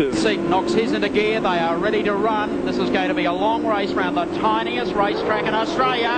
2. Seton knocks his into gear. They are ready to run. This is going to be a long race round the tiniest racetrack in Australia.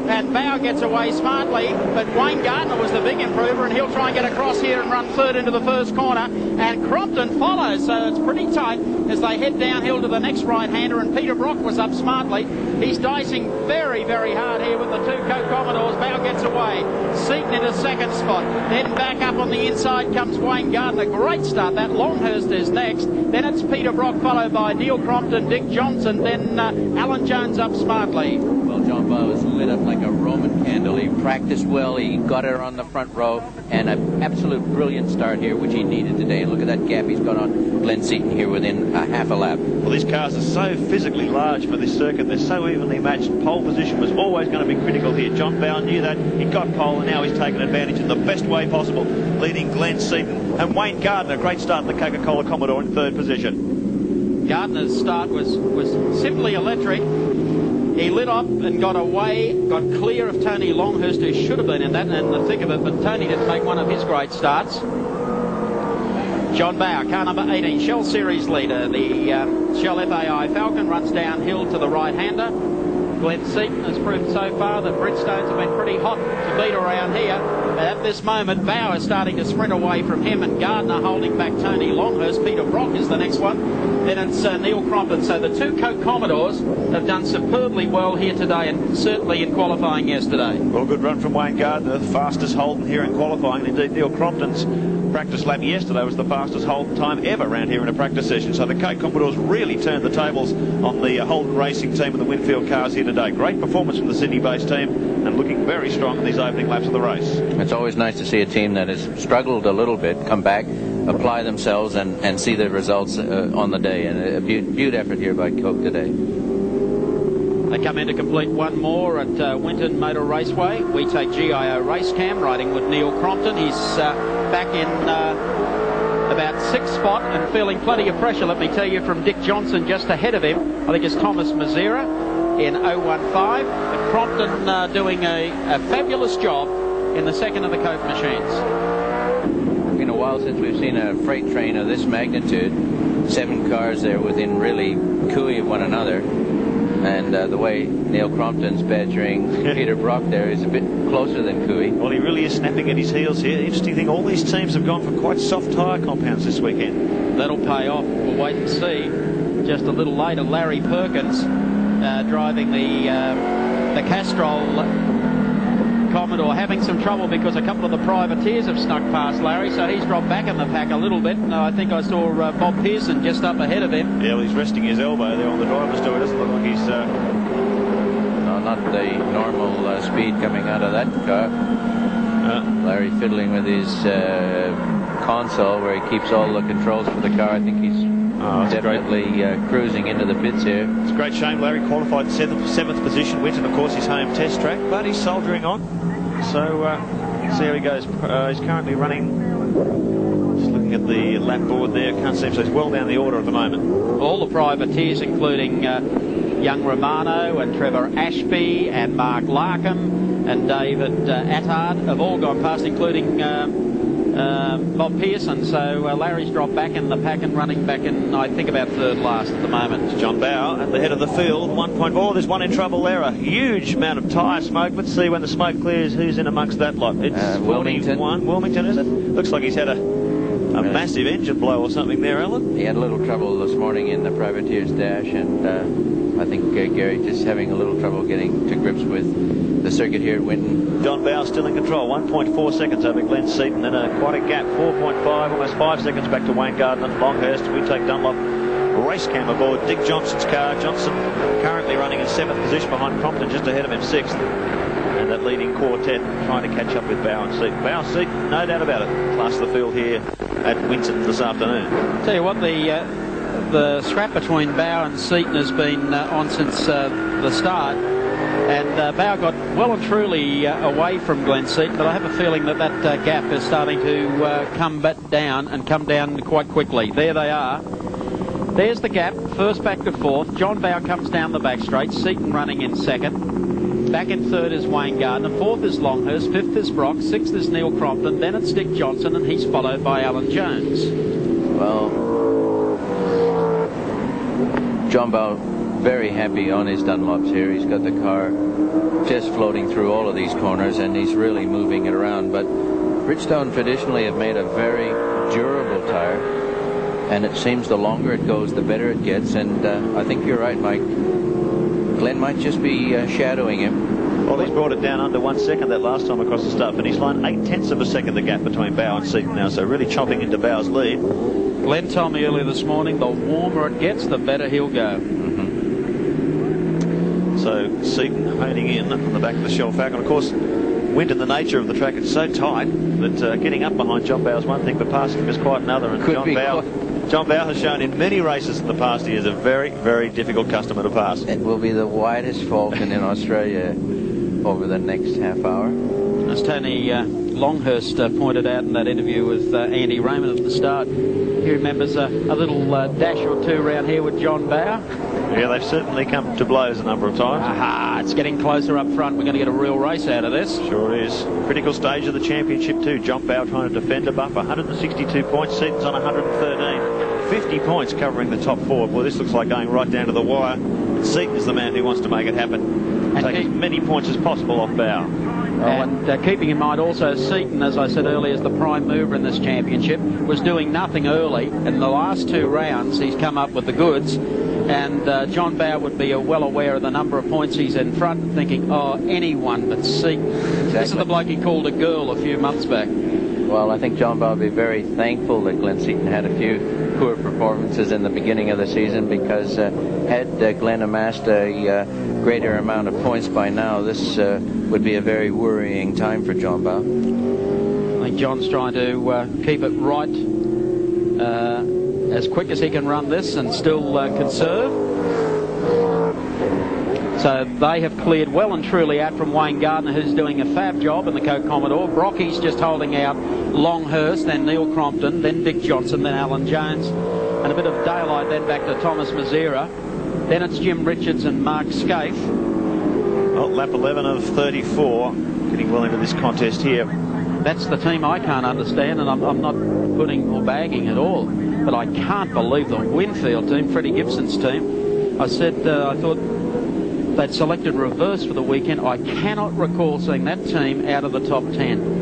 And Bowe gets away smartly, but Wayne Gardner was the big improver, and he'll try and get across here and run third into the first corner. And Crompton follows, so it's pretty tight as they head downhill to the next right-hander, and Peter Brock was up smartly. He's dicing very, very hard here with the two Coke Commodores. Bowe gets away. Seton into second spot. Then back up on the inside comes Wayne Gardner. Great start. That Longhurst is next. Then it's Peter Brock followed by Neil Crompton, Dick Johnson. Then Alan Jones up smartly. Well, John Bowe is lit up like a Roman candle. He practiced well. He got her on the front row, and an absolute brilliant start here, which he needed today. And look at that gap he's got on Glenn Seton here within a half a lap. Well, these cars are so physically large for this circuit. They're so evenly matched. Pole position was always going to be critical here. John Bowe knew that. He got pole, and now he's taken advantage in the best way possible, leading Glenn Seton. And Wayne Gardner, great start in the Coca-Cola Commodore in third position. Gardner's start was simply electric. He lit up and got away, got clear of Tony Longhurst, who should have been in that and in the thick of it, but Tony didn't make one of his great starts. John Bowe, car number 18, Shell Series leader. The Shell FAI Falcon runs downhill to the right-hander. Glenn Seton has proved so far that Bridgestones have been pretty hot to beat around here. At this moment, Bowe is starting to sprint away from him, and Gardner holding back Tony Longhurst. Peter Brock is the next one. Then it's Neil Crompton. So the two Coke Commodores have done superbly well here today, and certainly in qualifying yesterday. Well, good run from Wayne Gardner, the fastest Holden here in qualifying. Indeed, Neil Crompton's practice lap yesterday was the fastest Holden time ever around here in a practice session. So the Coke Commodores really turned the tables on the Holden racing team and the Winfield cars here today. Great performance from the Sydney-based team, and looking very strong in these opening laps of the race. It's always nice to see a team that has struggled a little bit come back, apply themselves, and see the results on the day. And a beaut effort here by Coke today. They come in to complete one more at Winton Motor Raceway. We take GIO Racecam, riding with Neil Crompton. He's back in about sixth spot and feeling plenty of pressure, let me tell you, from Dick Johnson just ahead of him. I think it's Thomas Mazera in 015. But Crompton doing a fabulous job in the second of the Coke machines. It's been a while since we've seen a freight train of this magnitude. 7 cars there within really cooey of one another. And the way Neil Crompton's badgering Peter Brock there is a bit closer than cooey. Well, he really is snapping at his heels here. Interesting thing, all these teams have gone for quite soft tyre compounds this weekend. That'll pay off. We'll wait and see. Just a little later, Larry Perkins driving the Castrol Commodore, having some trouble because a couple of the privateers have snuck past Larry, so he's dropped back in the pack a little bit. And I think I saw Bob Pearson just up ahead of him. Yeah, well, he's resting his elbow there on the driver's door. It doesn't look like he's... No, not the normal speed coming out of that car. Larry fiddling with his console where he keeps all the controls for the car. I think he's definitely cruising into the pits here. It's a great shame. Larry qualified seventh position. Winton, of course, his home test track, but he's soldiering on. So see how he goes. He's currently running. Just looking at the lap board there. Can't see him, so he's well down the order at the moment. All the privateers, including young Romano and Trevor Ashby and Mark Larkham and David Attard, have all gone past, including Bob Pearson. So Larry's dropped back in the pack and running back in, I think, about third last at the moment. It's John Bowe at the head of the field. 1.4. There's one in trouble there. A huge amount of tyre smoke. Let's see when the smoke clears who's in amongst that lot. It's Wilmington. Wilmington, is it? Looks like he's had a massive engine blow or something there, Alan. He had a little trouble this morning in the privateer's dash, and I think Gary just having a little trouble getting to grips with the circuit here at Winton. John Bowe still in control. 1.4 seconds over Glenn Seton, and quite a gap. 4.5, almost 5 seconds back to Wayne Gardner. Longhurst. We take Dunlop Racecam aboard Dick Johnson's car. Johnson currently running in 7th position behind Crompton, just ahead of him 6th. And that leading quartet trying to catch up with Bowe and Seton. Bowe, Seton, no doubt about it, class of the field here at Winton this afternoon. Tell you what, the scrap between Bowe and Seton has been on since the start. And Bowe got well and truly away from Glenn Seton, but I have a feeling that that gap is starting to come back down, and come down quite quickly. There they are. There's the gap, first back to fourth. John Bowe comes down the back straight. Seton running in second. Back in third is Wayne Gardner. Fourth is Longhurst. Fifth is Brock. Sixth is Neil Crompton. Then it's Dick Johnson, and he's followed by Alan Jones. Well, John Bowe very happy on his Dunlops here. He's got the car just floating through all of these corners, and he's really moving it around. But Bridgestone traditionally have made a very durable tire, and it seems the longer it goes, the better it gets. And I think you're right, Mike. Glenn might just be shadowing him. Well, he's brought it down under 1 second that last time across the start-finish line. 8/10 of a second the gap between Bowe and Seton now, so really chopping into Bowe's lead. Glenn told me earlier this morning, the warmer it gets, the better he'll go. So Seton honing in on the back of the Shell Falcon. Of course, Winton, the nature of the track, it's so tight that getting up behind John Bowe is one thing, but passing him is quite another. And John Bowe has shown in many races in the past he is a very, very difficult customer to pass. It will be the widest Falcon in Australia over the next half hour. As Tony Longhurst pointed out in that interview with Andy Raymond at the start, he remembers a little dash or two around here with John Bowe. Yeah, they've certainly come to blows a number of times. Aha, it's getting closer up front. We're going to get a real race out of this. Sure is. Critical stage of the championship too. John Bowe trying to defend a buff. 162 points. Seton's on 113. 50 points covering the top four. Well, this looks like going right down to the wire. Seton is the man who wants to make it happen. Take as many points as possible off Bowe. And keeping in mind also, Seton, as I said earlier, is the prime mover in this championship, was doing nothing early. In the last 2 rounds, he's come up with the goods. And John Bowe would be well aware of the number of points he's in front and thinking, oh, anyone but Seton. Exactly. This is the bloke he called a girl a few months back. Well, I think John Bowe will be very thankful that Glenn Seton had a few poor performances in the beginning of the season, because had Glenn amassed a greater amount of points by now, this would be a very worrying time for John Bowe. I think John's trying to keep it right as quick as he can run this and still conserve. So they have cleared well and truly out from Wayne Gardner, who's doing a fab job in the Co-Commodore. Brocky's just holding out Longhurst, then Neil Crompton, then Dick Johnson, then Alan Jones. And a bit of daylight then back to Thomas Mazera. Then it's Jim Richards and Mark Scaife. Well, lap 11 of 34, getting well into this contest here. That's the team I can't understand, and I'm not putting or bagging at all. But I can't believe the Winfield team, Freddie Gibson's team. I said I thought they'd selected reverse for the weekend. I cannot recall seeing that team out of the top 10.